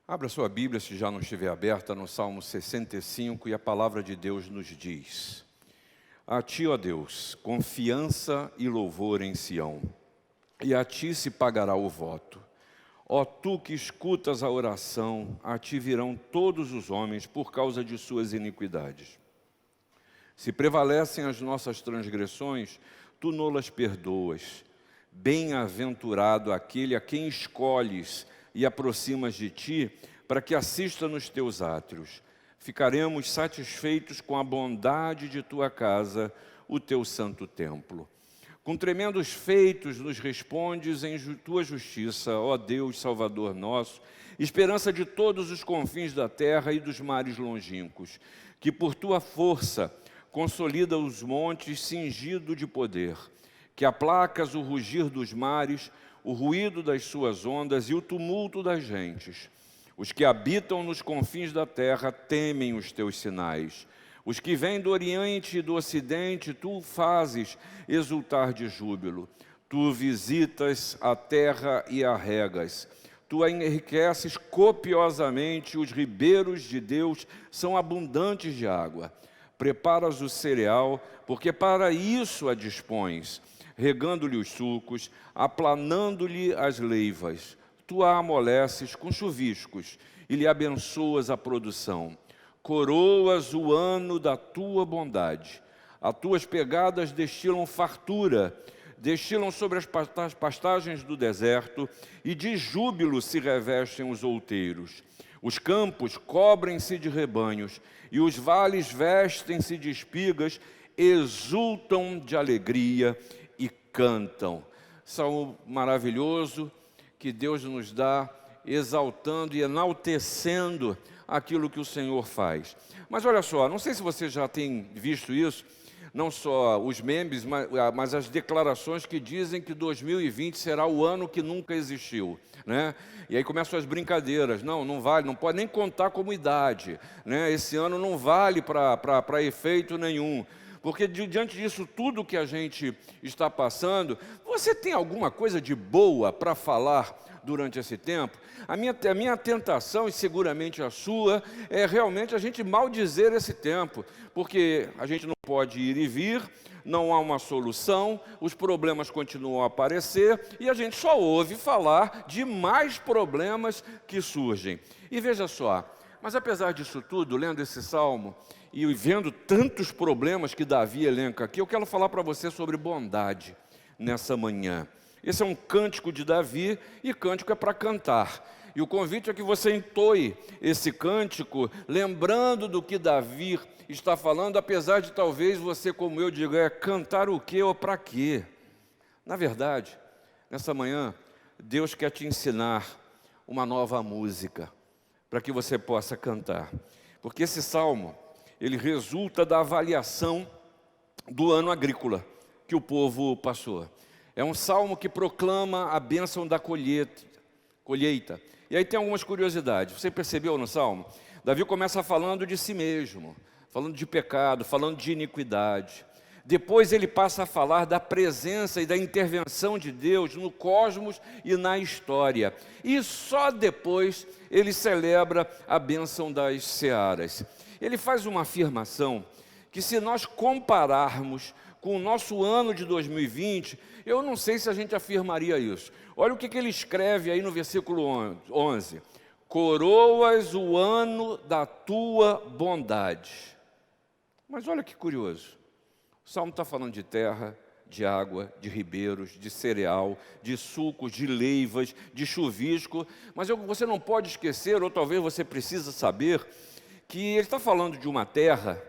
Abra sua Bíblia, se já não estiver aberta, no Salmo 65, e a palavra de Deus nos diz: A ti, ó Deus, confiança e louvor em Sião, e a ti se pagará o voto. Ó tu que escutas a oração, a ti virão todos os homens por causa de suas iniquidades. Se prevalecem as nossas transgressões, tu nolas perdoas. Bem-aventurado aquele a quem escolhes e aproximas de ti, para que assista nos teus átrios. Ficaremos satisfeitos com a bondade de tua casa, o teu santo templo. Com tremendos feitos nos respondes em tua justiça, ó Deus, Salvador nosso, esperança de todos os confins da terra e dos mares longínquos, que por tua força consolida os montes cingido de poder, que aplacas o rugir dos mares, o ruído das suas ondas e o tumulto das gentes. Os que habitam nos confins da terra temem os teus sinais. Os que vêm do Oriente e do Ocidente, tu fazes exultar de júbilo. Tu visitas a terra e a regas. Tu a enriqueces copiosamente, os ribeiros de Deus são abundantes de água. Preparas o cereal, porque para isso a dispões, regando-lhe os sulcos, aplanando-lhe as leivas. Tu a amoleces com chuviscos e lhe abençoas a produção. Coroas o ano da tua bondade. As tuas pegadas destilam fartura, destilam sobre as pastagens do deserto, e de júbilo se revestem os outeiros. Os campos cobrem-se de rebanhos, e os vales vestem-se de espigas, exultam de alegria e cantam. Salmo maravilhoso que Deus nos dá, exaltando e enaltecendo aquilo que o Senhor faz. Mas olha só, não sei se você já tem visto isso, não só os memes, mas as declarações que dizem que 2020 será o ano que nunca existiu, né? E aí começam as brincadeiras: não vale, não pode nem contar como idade, né? Esse ano não vale para efeito nenhum. Porque diante disso tudo que a gente está passando, você tem alguma coisa de boa para falar durante esse tempo? A minha tentação, e seguramente a sua, é realmente a gente maldizer esse tempo, porque a gente não pode ir e vir, não há uma solução, os problemas continuam a aparecer, e a gente só ouve falar de mais problemas que surgem. E veja só, mas apesar disso tudo, lendo esse salmo e vendo tantos problemas que Davi elenca aqui, eu quero falar para você sobre bondade nessa manhã. Esse é um cântico de Davi, e cântico é para cantar. E o convite é que você entoie esse cântico, lembrando do que Davi está falando, apesar de talvez você, como eu, diga: cantar o quê ou para quê? Na verdade, nessa manhã, Deus quer te ensinar uma nova música, para que você possa cantar. Porque esse salmo, ele resulta da avaliação do ano agrícola que o povo passou. É um salmo que proclama a bênção da colheita. E aí tem algumas curiosidades. Você percebeu no salmo? Davi começa falando de si mesmo, falando de pecado, falando de iniquidade. Depois ele passa a falar da presença e da intervenção de Deus no cosmos e na história. E só depois ele celebra a bênção das searas. Ele faz uma afirmação que, se nós compararmos com o nosso ano de 2020, eu não sei se a gente afirmaria isso. Olha o que ele escreve aí no versículo 11. Coroas o ano da tua bondade. Mas olha que curioso. O salmo está falando de terra, de água, de ribeiros, de cereal, de sucos, de leivas, de chuvisco. Mas você não pode esquecer, ou talvez você precisa saber, que ele está falando de uma terra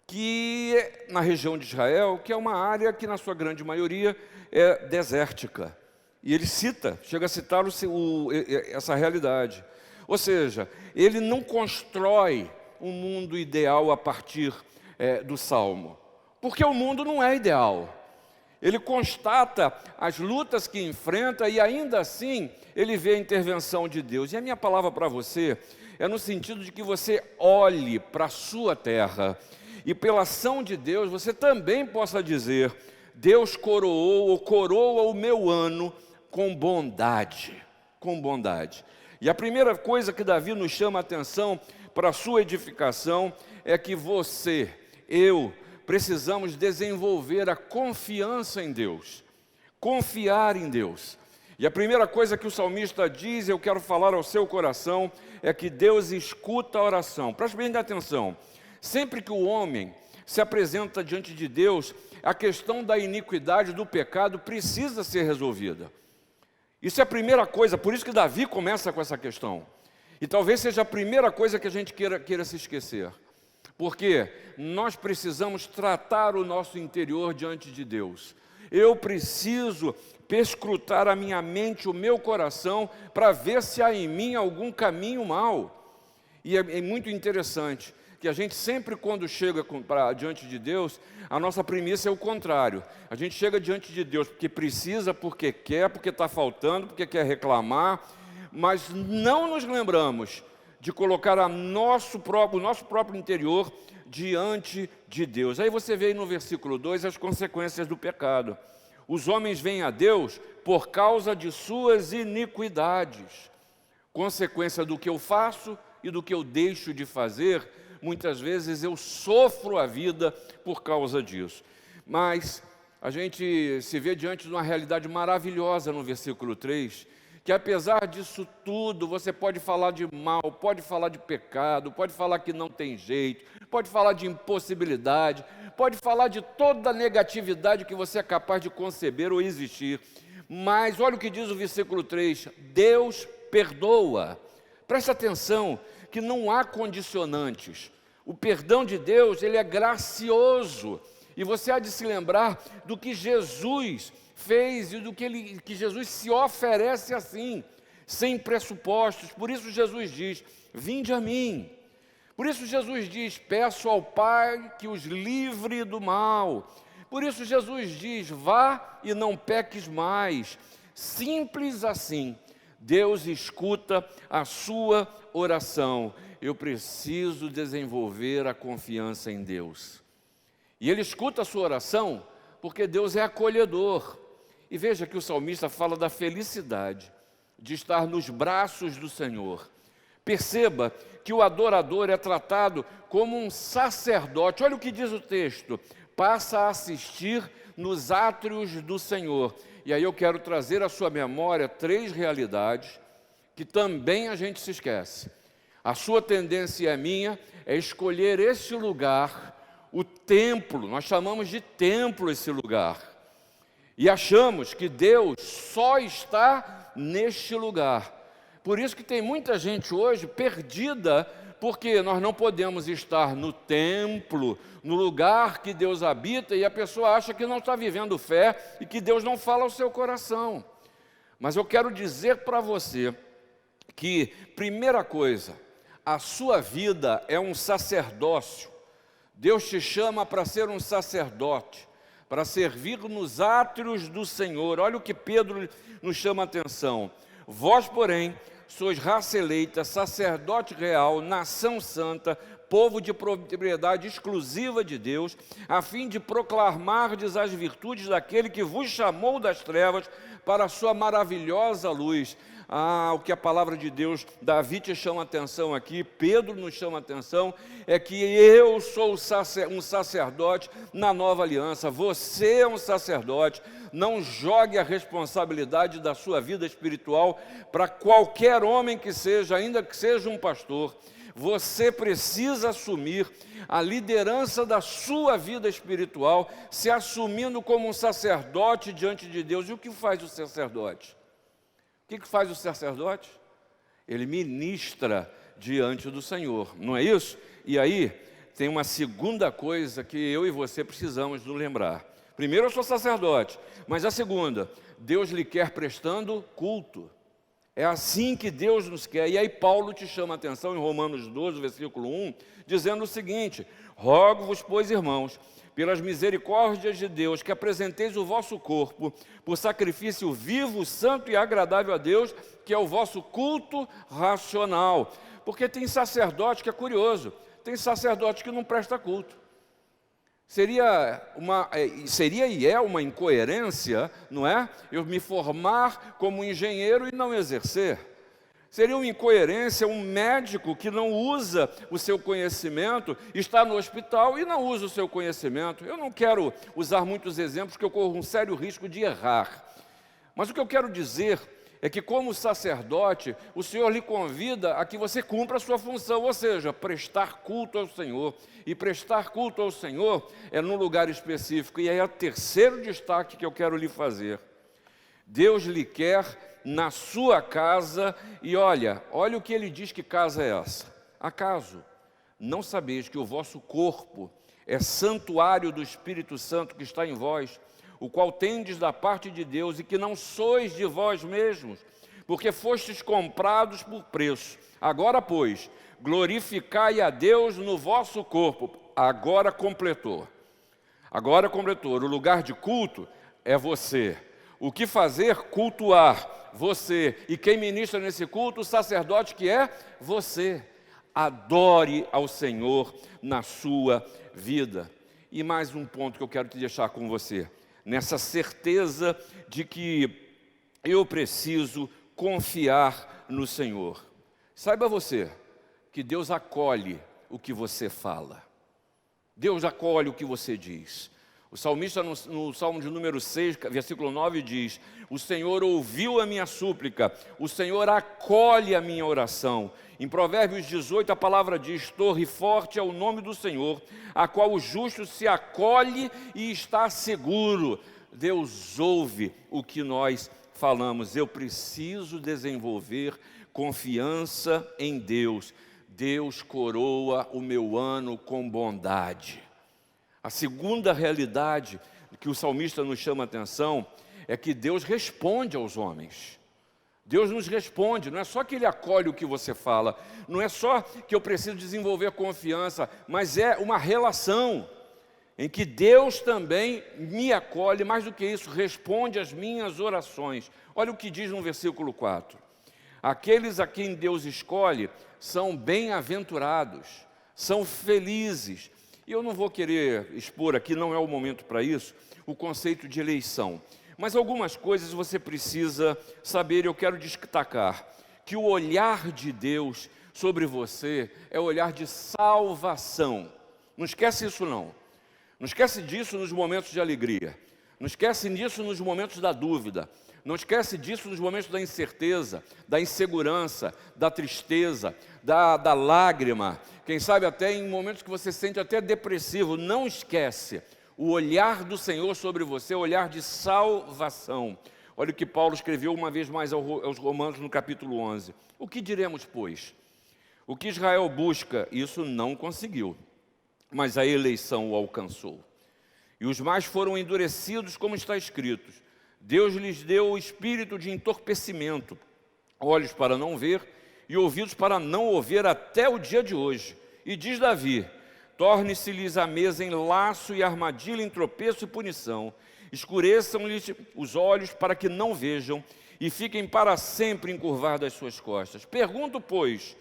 que é na região de Israel, que é uma área que na sua grande maioria é desértica. E ele chega a citar essa realidade. Ou seja, ele não constrói um mundo ideal a partir do Salmo, porque o mundo não é ideal. Ele constata as lutas que enfrenta e ainda assim ele vê a intervenção de Deus. E a minha palavra para você é no sentido de que você olhe para a sua terra e pela ação de Deus você também possa dizer: Deus coroa o meu ano com bondade, com bondade. E a primeira coisa que Davi nos chama a atenção para a sua edificação é que você, eu, precisamos desenvolver a confiança em Deus, confiar em Deus. E a primeira coisa que o salmista diz, eu quero falar ao seu coração, é que Deus escuta a oração. Preste bem atenção, sempre que o homem se apresenta diante de Deus, a questão da iniquidade, do pecado, precisa ser resolvida. Isso é a primeira coisa, por isso que Davi começa com essa questão. E talvez seja a primeira coisa que a gente queira se esquecer. Porque nós precisamos tratar o nosso interior diante de Deus. Eu preciso perscrutar a minha mente, o meu coração, para ver se há em mim algum caminho mau. E é muito interessante que a gente sempre, quando chega diante de Deus, a nossa premissa é o contrário. A gente chega diante de Deus porque precisa, porque quer, porque está faltando, porque quer reclamar, mas não nos lembramos de colocar o nosso próprio interior diante de Deus. Aí você vê aí no versículo 2 as consequências do pecado. Os homens vêm a Deus por causa de suas iniquidades. Consequência do que eu faço e do que eu deixo de fazer, muitas vezes eu sofro a vida por causa disso. Mas a gente se vê diante de uma realidade maravilhosa no versículo 3, que apesar disso tudo, você pode falar de mal, pode falar de pecado, pode falar que não tem jeito, pode falar de impossibilidade, pode falar de toda a negatividade que você é capaz de conceber ou existir. Mas olha o que diz o versículo 3, Deus perdoa. Preste atenção que não há condicionantes. O perdão de Deus, ele é gracioso. E você há de se lembrar do que Jesus fez e do que Jesus se oferece assim, sem pressupostos. Por isso Jesus diz, vinde a mim. Por isso Jesus diz, peço ao Pai que os livre do mal. Por isso Jesus diz, vá e não peques mais. Simples assim, Deus escuta a sua oração. Eu preciso desenvolver a confiança em Deus. E Ele escuta a sua oração porque Deus é acolhedor. E veja que o salmista fala da felicidade de estar nos braços do Senhor. Perceba que o adorador é tratado como um sacerdote. Olha o que diz o texto, passa a assistir nos átrios do Senhor. E aí eu quero trazer à sua memória 3 realidades que também a gente se esquece. A sua tendência e a minha é escolher esse lugar, o templo, nós chamamos de templo esse lugar. E achamos que Deus só está neste lugar. Por isso que tem muita gente hoje perdida, porque nós não podemos estar no templo, no lugar que Deus habita, e a pessoa acha que não está vivendo fé e que Deus não fala ao seu coração. Mas eu quero dizer para você que, primeira coisa, a sua vida é um sacerdócio. Deus te chama para ser um sacerdote, para servir nos átrios do Senhor. Olha o que Pedro nos chama a atenção. Vós, porém, sois raça eleita, sacerdote real, nação santa, povo de propriedade exclusiva de Deus, a fim de proclamardes as virtudes daquele que vos chamou das trevas para a sua maravilhosa luz. O que a palavra de Deus, Davi te chama a atenção aqui, Pedro nos chama a atenção, é que eu sou um sacerdote na nova aliança, você é um sacerdote. Não jogue a responsabilidade da sua vida espiritual para qualquer homem que seja, ainda que seja um pastor. Você precisa assumir a liderança da sua vida espiritual, se assumindo como um sacerdote diante de Deus. E o que faz o sacerdote? O que faz o sacerdote? Ele ministra diante do Senhor, não é isso? E aí, tem uma segunda coisa que eu e você precisamos nos lembrar. Primeiro, eu sou sacerdote, mas a segunda, Deus lhe quer prestando culto. É assim que Deus nos quer. E aí Paulo te chama a atenção em Romanos 12, versículo 1, dizendo o seguinte, rogo-vos, pois, irmãos, pelas misericórdias de Deus, que apresenteis o vosso corpo por sacrifício vivo, santo e agradável a Deus, que é o vosso culto racional. Porque tem sacerdote que é curioso, tem sacerdote que não presta culto. Seria e é uma incoerência, não é? Eu me formar como engenheiro e não exercer. Seria uma incoerência um médico que não usa o seu conhecimento, está no hospital e não usa o seu conhecimento. Eu não quero usar muitos exemplos, porque eu corro um sério risco de errar. Mas o que eu quero dizer é que, como sacerdote, o Senhor lhe convida a que você cumpra a sua função, ou seja, prestar culto ao Senhor. E prestar culto ao Senhor é num lugar específico. E aí é o terceiro destaque que eu quero lhe fazer. Deus lhe quer na sua casa, e olha o que ele diz que casa é essa. Acaso não sabeis que o vosso corpo é santuário do Espírito Santo que está em vós, o qual tendes da parte de Deus, e que não sois de vós mesmos, porque fostes comprados por preço. Agora, pois, glorificai a Deus no vosso corpo. Agora completou. O lugar de culto é você. O que fazer? Cultuar você. E quem ministra nesse culto? O sacerdote, que é você. Adore ao Senhor na sua vida. E mais um ponto que eu quero te deixar com você. Nessa certeza de que eu preciso confiar no Senhor. Saiba você que Deus acolhe o que você fala. Deus acolhe o que você diz. O salmista, no Salmo de número 6, versículo 9, diz: o Senhor ouviu a minha súplica, o Senhor acolhe a minha oração. Em Provérbios 18, a palavra diz: torre forte é o nome do Senhor, a qual o justo se acolhe e está seguro. Deus ouve o que nós falamos. Eu preciso desenvolver confiança em Deus. Deus coroa o meu ano com bondade. A segunda realidade que o salmista nos chama a atenção é que Deus responde aos homens. Deus nos responde, não é só que Ele acolhe o que você fala, não é só que eu preciso desenvolver confiança, mas é uma relação em que Deus também me acolhe, mais do que isso, responde às minhas orações. Olha o que diz no versículo 4. Aqueles a quem Deus escolhe são bem-aventurados, são felizes. E eu não vou querer expor aqui, não é o momento para isso, o conceito de eleição. Mas algumas coisas você precisa saber, eu quero destacar, que o olhar de Deus sobre você é o olhar de salvação. Não esquece isso não. Não esquece disso nos momentos de alegria. Não esquece disso nos momentos da dúvida. Não esquece disso nos momentos da incerteza, da insegurança, da tristeza, da lágrima. Quem sabe até em momentos que você se sente até depressivo. Não esquece. O olhar do Senhor sobre você é o olhar de salvação. Olha o que Paulo escreveu uma vez mais aos Romanos no capítulo 11. O que diremos, pois? O que Israel busca, isso não conseguiu, mas a eleição o alcançou. E os mais foram endurecidos, como está escrito. Deus lhes deu o espírito de entorpecimento, olhos para não ver e ouvidos para não ouvir até o dia de hoje. E diz Davi: torne-se-lhes a mesa em laço e armadilha, em tropeço e punição. Escureçam-lhes os olhos para que não vejam e fiquem para sempre encurvados das suas costas. Pergunto, pois,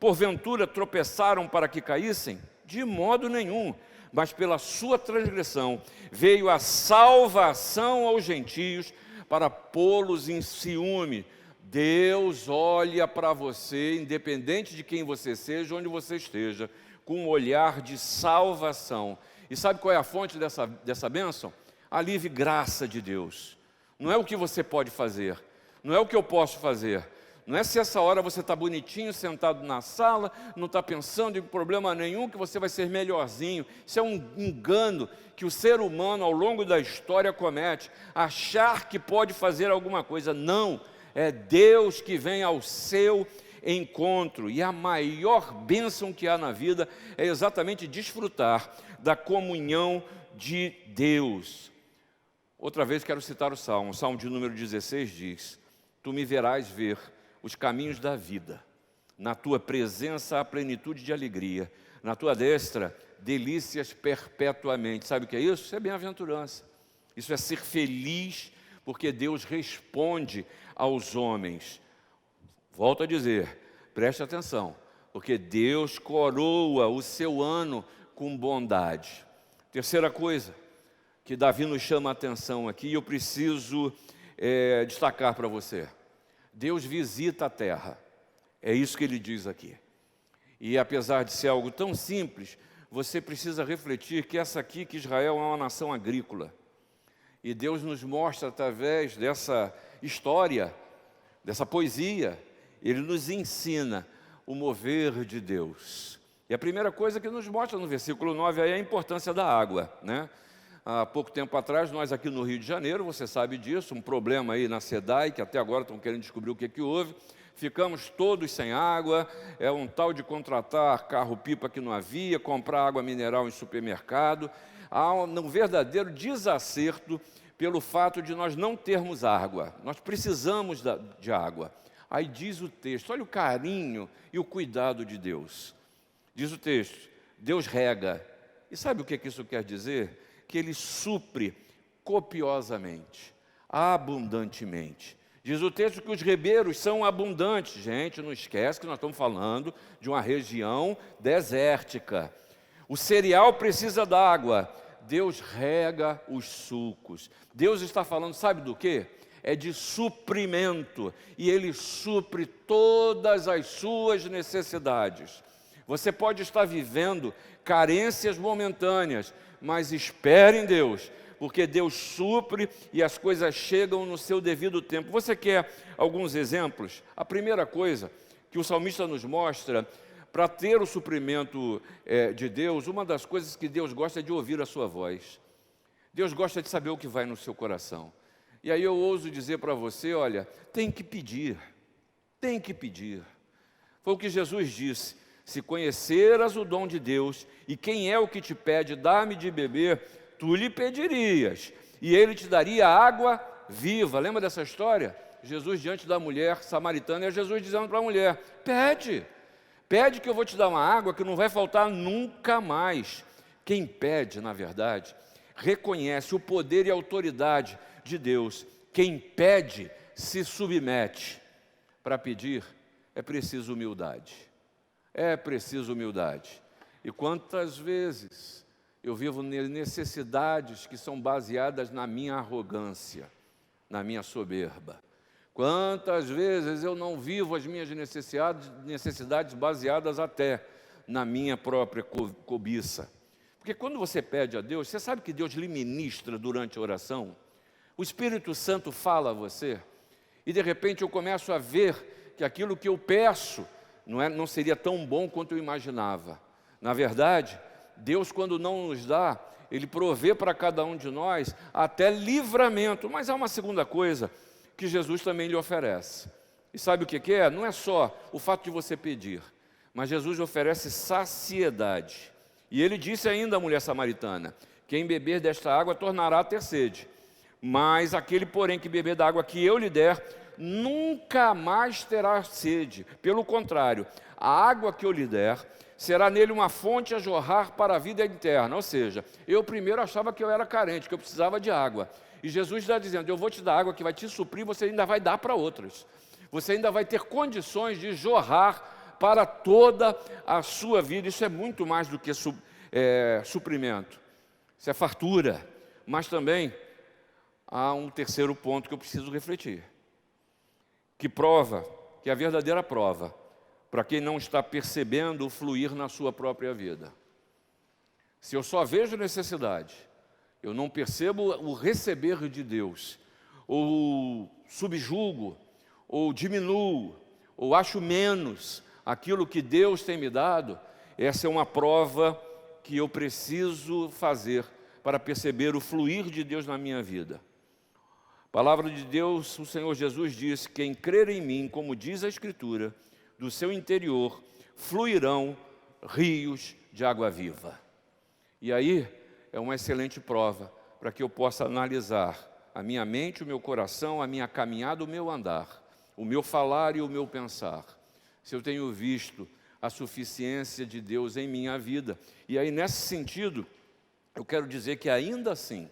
porventura tropeçaram para que caíssem? De modo nenhum, mas pela sua transgressão veio a salvação aos gentios para pô-los em ciúme. Deus olha para você, independente de quem você seja, onde você esteja, com um olhar de salvação. E sabe qual é a fonte dessa bênção? A livre graça de Deus. Não é o que você pode fazer, não é o que eu posso fazer. Não é se essa hora você está bonitinho, sentado na sala, não está pensando em problema nenhum, que você vai ser melhorzinho. Isso é um engano que o ser humano ao longo da história comete. Achar que pode fazer alguma coisa. Não, é Deus que vem ao seu encontro. E a maior bênção que há na vida é exatamente desfrutar da comunhão de Deus. Outra vez quero citar o Salmo de número 16 diz: tu me verás ver os caminhos da vida, na tua presença há plenitude de alegria, na tua destra delícias perpetuamente. Sabe o que é isso? Isso é bem-aventurança, isso é ser feliz, porque Deus responde aos homens. Volto a dizer, preste atenção, porque Deus coroa o seu ano com bondade. Terceira coisa que Davi nos chama a atenção aqui, e eu preciso destacar para você: Deus visita a terra. É isso que ele diz aqui. E apesar de ser algo tão simples, você precisa refletir que que Israel é uma nação agrícola. E Deus nos mostra através dessa história, dessa poesia, Ele nos ensina o mover de Deus. E a primeira coisa que nos mostra no versículo 9 aí é a importância da água, né? Há pouco tempo atrás, nós aqui no Rio de Janeiro, você sabe disso, um problema aí na SEDAI, que até agora estão querendo descobrir o que houve. Ficamos todos sem água, é um tal de contratar carro-pipa que não havia, comprar água mineral em supermercado. Há um verdadeiro desacerto pelo fato de nós não termos água. Nós precisamos de água. Aí diz o texto, olha o carinho e o cuidado de Deus. Diz o texto, Deus rega. E sabe o que isso quer dizer? Que Ele supre copiosamente, abundantemente. Diz o texto que os ribeiros são abundantes. Gente, não esquece que nós estamos falando de uma região desértica. O cereal precisa d'água. Deus rega os sulcos. Deus está falando, sabe do quê? É de suprimento. E Ele supre todas as suas necessidades. Você pode estar vivendo carências momentâneas, mas espere em Deus, porque Deus supre e as coisas chegam no seu devido tempo. Você quer alguns exemplos? A primeira coisa que o salmista nos mostra, para ter o suprimento de Deus, uma das coisas que Deus gosta é de ouvir a sua voz. Deus gosta de saber o que vai no seu coração. E aí eu ouso dizer para você, olha, tem que pedir, tem que pedir. Foi o que Jesus disse, se conheceras o dom de Deus, e quem é o que te pede, dá-me de beber, tu lhe pedirias, e ele te daria água viva. Lembra dessa história? Jesus diante da mulher samaritana, e Jesus dizendo para a mulher, pede que eu vou te dar uma água que não vai faltar nunca mais. Quem pede, na verdade, reconhece o poder e a autoridade de Deus. Quem pede, se submete. Para pedir, é preciso humildade. É preciso humildade. E quantas vezes eu vivo necessidades que são baseadas na minha arrogância, na minha soberba. Quantas vezes eu não vivo as minhas necessidades baseadas até na minha própria cobiça. Porque quando você pede a Deus, você sabe que Deus lhe ministra durante a oração? O Espírito Santo fala a você, e de repente eu começo a ver que aquilo que eu peço não seria tão bom quanto eu imaginava. Na verdade, Deus, quando não nos dá, Ele provê para cada um de nós até livramento. Mas há uma segunda coisa que Jesus também lhe oferece. E sabe o que é? Não é só o fato de você pedir, mas Jesus oferece saciedade. E Ele disse ainda à mulher samaritana, quem beber desta água tornará a ter sede. Mas aquele, porém, que beber da água que eu lhe der, nunca mais terá sede. Pelo contrário, a água que eu lhe der será nele uma fonte a jorrar para a vida eterna. Ou seja, eu primeiro achava que eu era carente, que eu precisava de água. E Jesus está dizendo, eu vou te dar água que vai te suprir, você ainda vai dar para outras. Você ainda vai ter condições de jorrar para toda a sua vida. Isso é muito mais do que suprimento. Isso é fartura. Mas também há um terceiro ponto que eu preciso refletir. Que é a verdadeira prova, para quem não está percebendo o fluir na sua própria vida. Se eu só vejo necessidade, eu não percebo o receber de Deus, ou subjugo, ou diminuo, ou acho menos aquilo que Deus tem me dado, essa é uma prova que eu preciso fazer para perceber o fluir de Deus na minha vida. Palavra de Deus, o Senhor Jesus disse, quem crer em mim, como diz a Escritura, do seu interior fluirão rios de água viva. E aí é uma excelente prova para que eu possa analisar a minha mente, o meu coração, a minha caminhada, o meu andar, o meu falar e o meu pensar. Se eu tenho visto a suficiência de Deus em minha vida. E aí, nesse sentido, eu quero dizer que ainda assim,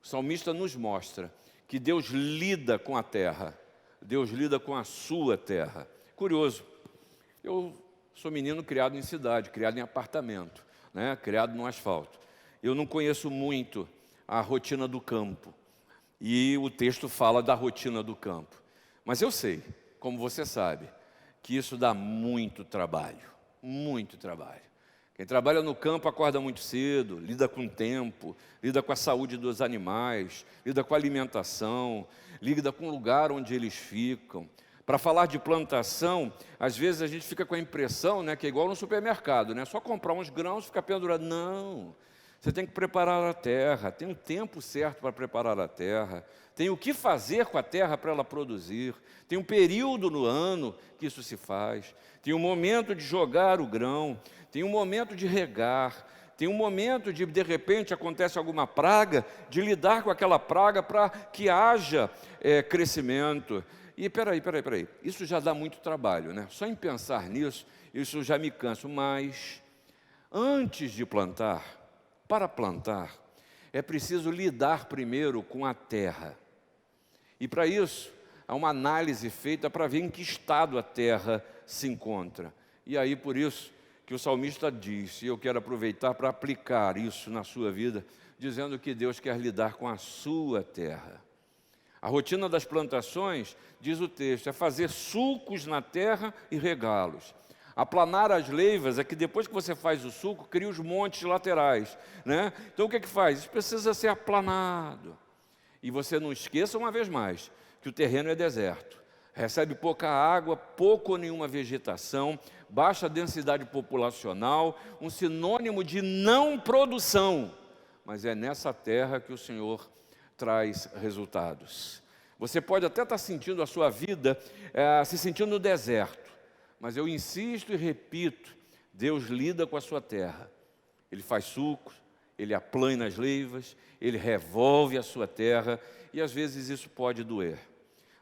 o salmista nos mostra que Deus lida com a terra, Deus lida com a sua terra. Curioso, eu sou menino criado em cidade, criado em apartamento, né? Criado no asfalto. Eu não conheço muito a rotina do campo, e o texto fala da rotina do campo. Mas eu sei, como você sabe, que isso dá muito trabalho, muito trabalho. Quem trabalha no campo acorda muito cedo, lida com o tempo, lida com a saúde dos animais, lida com a alimentação, lida com o lugar onde eles ficam. Para falar de plantação, às vezes a gente fica com a impressão, né, que é igual no supermercado, né, só comprar uns grãos e ficar pendurado. Não, você tem que preparar a terra, tem um tempo certo para preparar a terra, tem o que fazer com a terra para ela produzir, tem um período no ano que isso se faz, tem um momento de jogar o grão, tem um momento de regar, tem um momento de repente, acontece alguma praga, de lidar com aquela praga para que haja crescimento. E peraí, isso já dá muito trabalho, né? Só em pensar nisso, isso já me canso. Mas, antes de plantar, para plantar, é preciso lidar primeiro com a terra. E para isso, há uma análise feita para ver em que estado a terra se encontra. E aí, por isso, que o salmista diz, e eu quero aproveitar para aplicar isso na sua vida, dizendo que Deus quer lidar com a sua terra. A rotina das plantações, diz o texto, é fazer sulcos na terra e regá-los. Aplanar as leivas é que depois que você faz o sulco, cria os montes laterais, né? Então o que é que faz? Isso precisa ser aplanado. E você não esqueça uma vez mais, que o terreno é deserto. Recebe pouca água, pouco ou nenhuma vegetação, baixa densidade populacional, um sinônimo de não produção. Mas é nessa terra que o Senhor traz resultados. Você pode até estar sentindo a sua vida, se sentindo no deserto, mas eu insisto e repito, Deus lida com a sua terra. Ele faz sulcos, Ele aplana as leivas, Ele revolve a sua terra, e às vezes isso pode doer.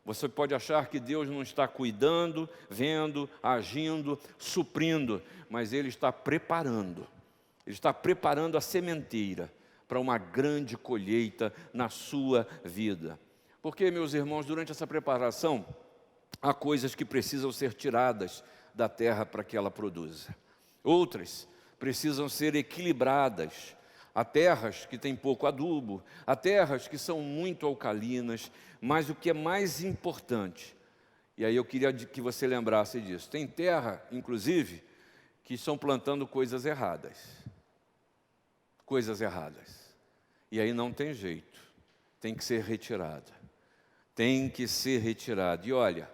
Você pode achar que Deus não está cuidando, vendo, agindo, suprindo, mas Ele está preparando. Ele está preparando a sementeira para uma grande colheita na sua vida. Porque, meus irmãos, durante essa preparação, há coisas que precisam ser tiradas da terra para que ela produza. Outras precisam ser equilibradas. Há terras que têm pouco adubo, há terras que são muito alcalinas, mas o que é mais importante, e aí eu queria que você lembrasse disso, tem terra, inclusive, que estão plantando coisas erradas. Coisas erradas. E aí não tem jeito, tem que ser retirada. Tem que ser retirada. E olha,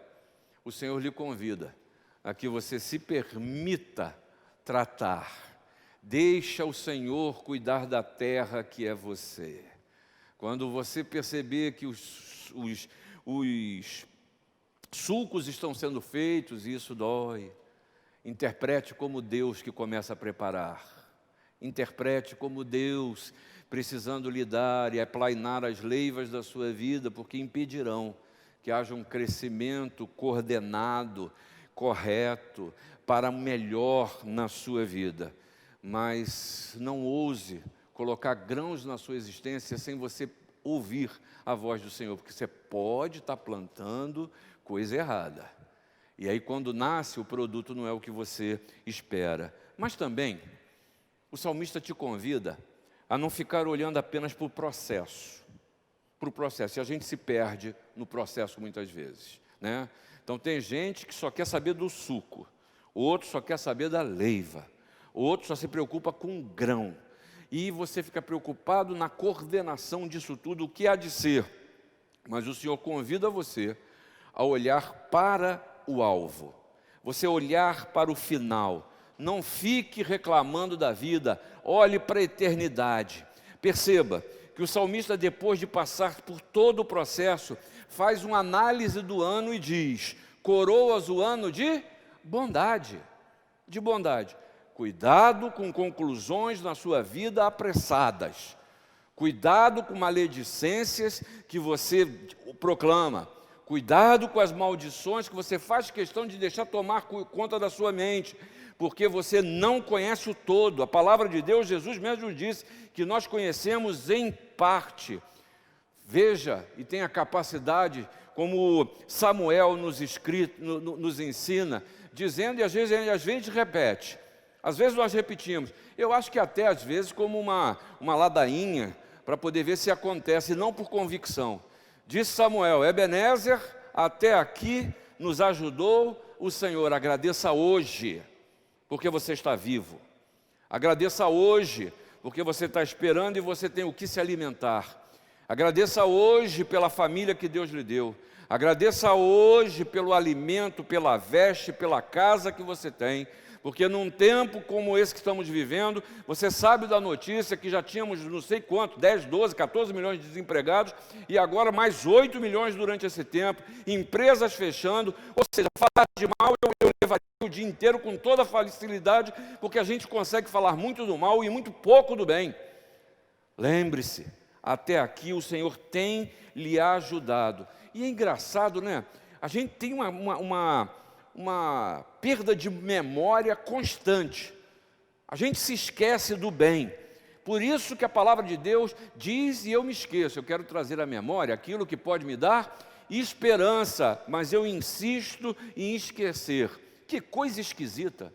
o Senhor lhe convida a que você se permita tratar. Deixa o Senhor cuidar da terra que é você. Quando você perceber que os sulcos estão sendo feitos, e isso dói, interprete como Deus que começa a preparar. Interprete como Deus precisando lidar e aplainar as leivas da sua vida, porque impedirão que haja um crescimento coordenado, correto, para melhor na sua vida. Mas não ouse colocar grãos na sua existência sem você ouvir a voz do Senhor, porque você pode estar plantando coisa errada. E aí quando nasce, o produto não é o que você espera. Mas também, o salmista te convida a não ficar olhando apenas para o processo. E a gente se perde no processo muitas vezes, né? Então tem gente que só quer saber do suco, o outro só quer saber da leiva, o outro só se preocupa com o grão. E você fica preocupado na coordenação disso tudo, o que há de ser. Mas o Senhor convida você a olhar para o alvo, você olhar para o final. Não fique reclamando da vida, olhe para a eternidade. Perceba que o salmista, depois de passar por todo o processo, faz uma análise do ano e diz: coroas o ano de bondade, de bondade. Cuidado com conclusões na sua vida apressadas. Cuidado com maledicências que você proclama. Cuidado com as maldições que você faz questão de deixar tomar conta da sua mente, porque você não conhece o todo. A palavra de Deus, Jesus mesmo disse que nós conhecemos em parte. Veja e tenha capacidade, como Samuel nos ensina, dizendo, e às vezes repete, às vezes nós repetimos, eu acho que até às vezes como uma ladainha, para poder ver se acontece, não por convicção. Disse Samuel: Ebenezer, até aqui nos ajudou o Senhor, agradeça hoje, porque você está vivo. Agradeça hoje, porque você está esperando e você tem o que se alimentar. Agradeça hoje pela família que Deus lhe deu. Agradeça hoje pelo alimento, pela veste, pela casa que você tem. Porque num tempo como esse que estamos vivendo, você sabe da notícia que já tínhamos não sei quanto, 10, 12, 14 milhões de desempregados, e agora mais 8 milhões durante esse tempo, empresas fechando, ou seja, falar de mal eu levaria o dia inteiro com toda a facilidade, porque a gente consegue falar muito do mal e muito pouco do bem. Lembre-se, até aqui o Senhor tem lhe ajudado. E é engraçado, né? A gente tem uma perda de memória constante. A gente se esquece do bem. Por isso que a palavra de Deus diz, e eu me esqueço. Eu quero trazer à memória aquilo que pode me dar esperança, mas eu insisto em esquecer. Que coisa esquisita.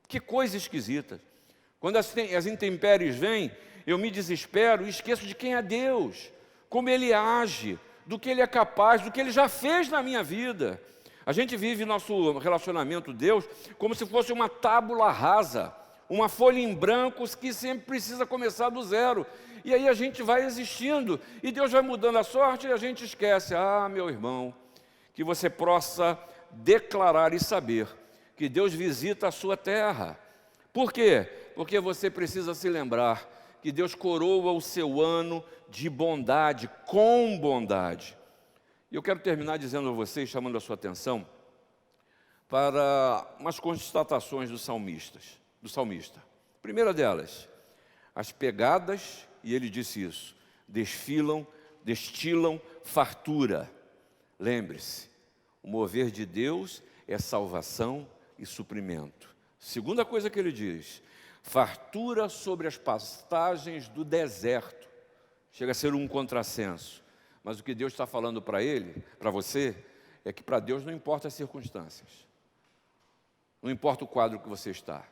Que coisa esquisita. Quando as intempéries vêm, eu me desespero e esqueço de quem é Deus, como Ele age, do que Ele é capaz, do que Ele já fez na minha vida. A gente vive nosso relacionamento Deus como se fosse uma tábula rasa, uma folha em branco que sempre precisa começar do zero. E aí a gente vai existindo e Deus vai mudando a sorte e a gente esquece. Ah, meu irmão, que você possa declarar e saber que Deus visita a sua terra. Por quê? Porque você precisa se lembrar que Deus coroa o seu ano de bondade, com bondade. E eu quero terminar dizendo a vocês, chamando a sua atenção, para umas constatações do salmista. Primeira delas, as pegadas, e ele disse isso, destilam fartura. Lembre-se, o mover de Deus é salvação e suprimento. Segunda coisa que ele diz, fartura sobre as pastagens do deserto. Chega a ser um contrassenso. Mas o que Deus está falando para ele, para você, é que para Deus não importa as circunstâncias. Não importa o quadro que você está,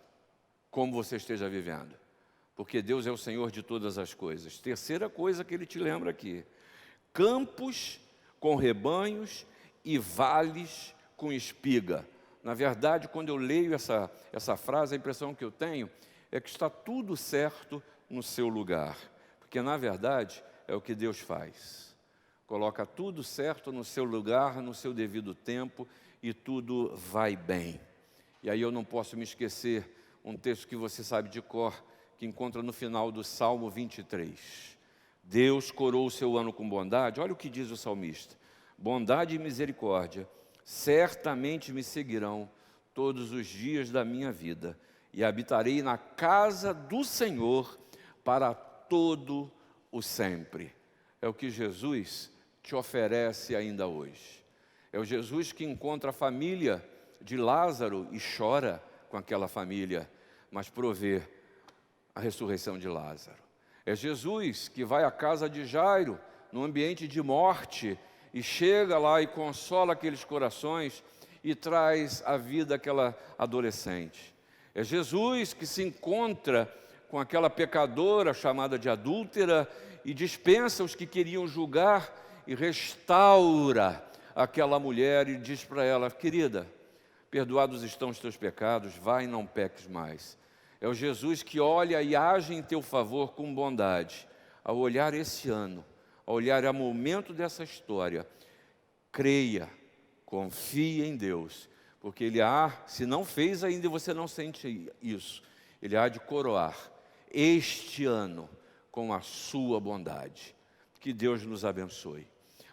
como você esteja vivendo. Porque Deus é o Senhor de todas as coisas. Terceira coisa que Ele te lembra aqui. Campos com rebanhos e vales com espiga. Na verdade, quando eu leio essa frase, a impressão que eu tenho é que está tudo certo no seu lugar. Porque, na verdade, é o que Deus faz. Coloca tudo certo no seu lugar, no seu devido tempo, e tudo vai bem. E aí eu não posso me esquecer um texto que você sabe de cor, que encontra no final do Salmo 23. Deus coroou o seu ano com bondade. Olha o que diz o salmista. Bondade e misericórdia certamente me seguirão todos os dias da minha vida, e habitarei na casa do Senhor para todo o sempre. É o que Jesus te oferece ainda hoje. É o Jesus que encontra a família de Lázaro e chora com aquela família, mas provê a ressurreição de Lázaro. É Jesus que vai à casa de Jairo, num ambiente de morte, e chega lá e consola aqueles corações e traz à vida aquela adolescente. É Jesus que se encontra com aquela pecadora chamada de adúltera e dispensa os que queriam julgar e restaura aquela mulher e diz para ela, querida, perdoados estão os teus pecados, vai e não peques mais. É o Jesus que olha e age em teu favor com bondade. Ao olhar esse ano, ao olhar o momento dessa história, creia, confie em Deus, porque Ele se não fez ainda e você não sente isso, Ele há de coroar este ano com a sua bondade. Que Deus nos abençoe.